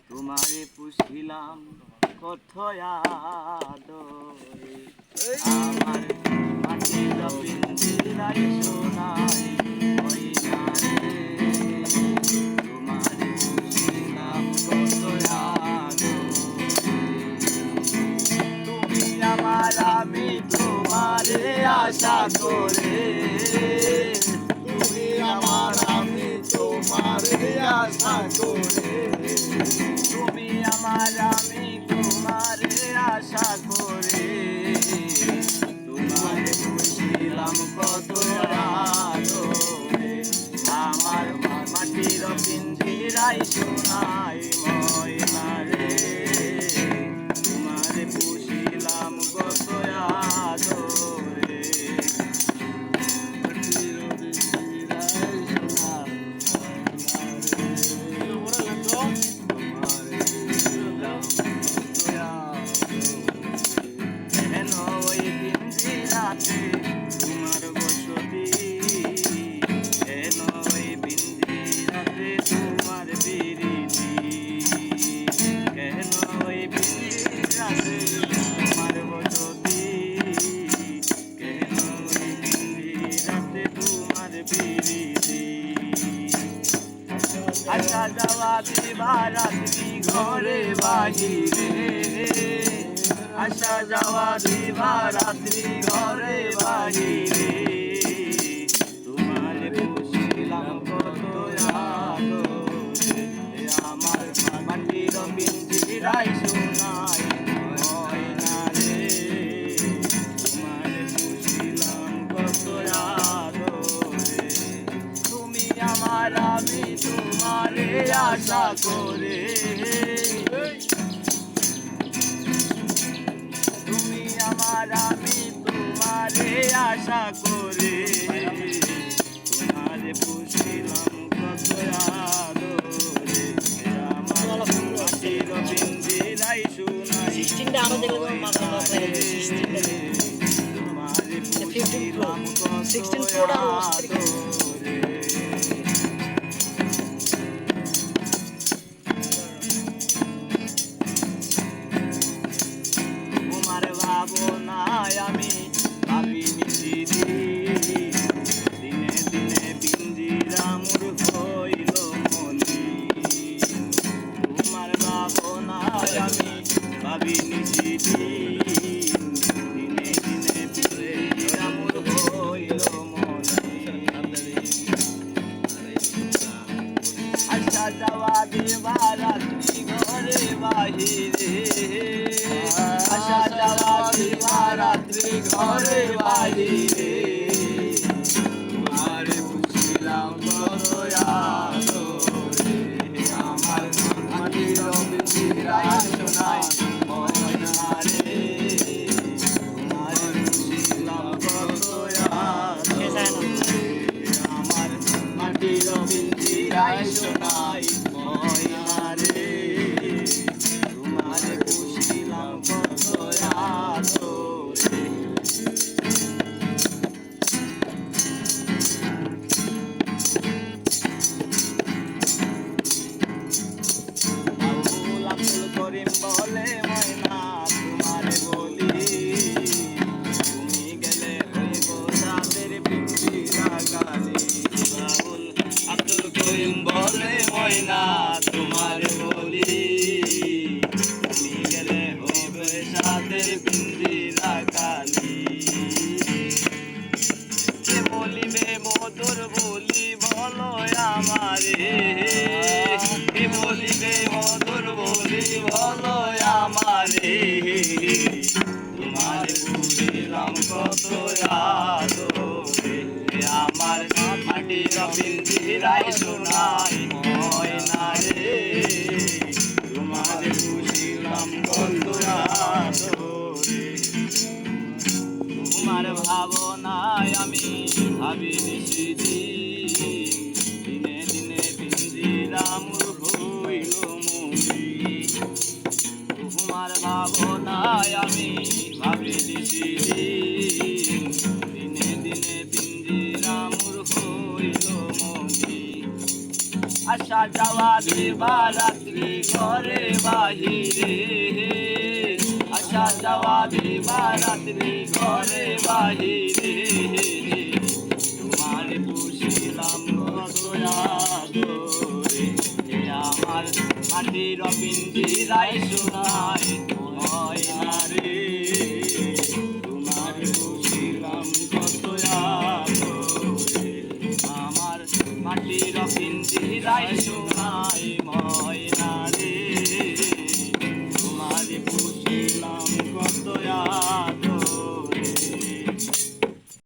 তোমারে পুষিলাম কত আদরে আমার মাটির পিঞ্জিরাই সোনাই ওই না রে তোমারে পুষিলাম কত আদরে তুমি আমার আমি তোমারে আশা করে তুমি আমার আমি তোমারে আশা করে তুমি আমার আমি তোমারে আশা করে তোমারে পুষিলাম কত আদরে আমার মাটির পিঞ্জিরাই সোনাই ময়না রে তোমারে পুষিলাম কত আদরে তোমার বসতি কেন ওই পিঞ্জিরাতে তোমার বিরতি কেন ওই পিঞ্জিরাতে তোমার বসতি কেন ওই পিঞ্জিরাতে তোমার বিরতি আসা যাওয়া দিবারাত্রি ঘরে বাহিরে আসা যাওয়া দিবারাত্রি ঘরে বাহিরে তোমার পুষিলাম কত আদরে আমার মাটির পিঞ্জিরাই সোনাই ময়না রে তোমার পুষিলাম কত আদরে তুমি আমার আমি তোমারে আশা করে আমার আমি তোমারে আশা করে তোমারে পুষিলাম কত আদরে আমার মাটির পিঞ্জিরাই সোনাই তোমারে পুষিলাম কত আদরে তোমার ভাবনায় আমি ভাবিনি দিনে দিনে পিঞ্জিরা মোর হইল মনি তোমার ভাবনায় আমি ভাবিনি দিনে দিনে পিঞ্জিরা মোর হইল মনি আসা যাওয়া দিবারাত্রি ঘরে বাহিরে আসা যাওয়া দিবারাত্রি ঘরে বাহিরে তোমারে পুষিলাম কত আদরে আমার মাটির পিঞ্জিরাই সোনাই ময়না রে তোমারে পুষিলাম কত আদরে আমার মাটির পিঞ্জিরাই সোনাই ময়না রে তোমারে পুষিলাম কত আদরে যাওয়া দিবা রাত্রি ঘরে বাহিরে আসা যাওয়া দিবা রাত্রি ঘরে বাহিরে তোমার পুষিলাম দয়া করে আমার মাটির পিঞ্জিরায় শোনায়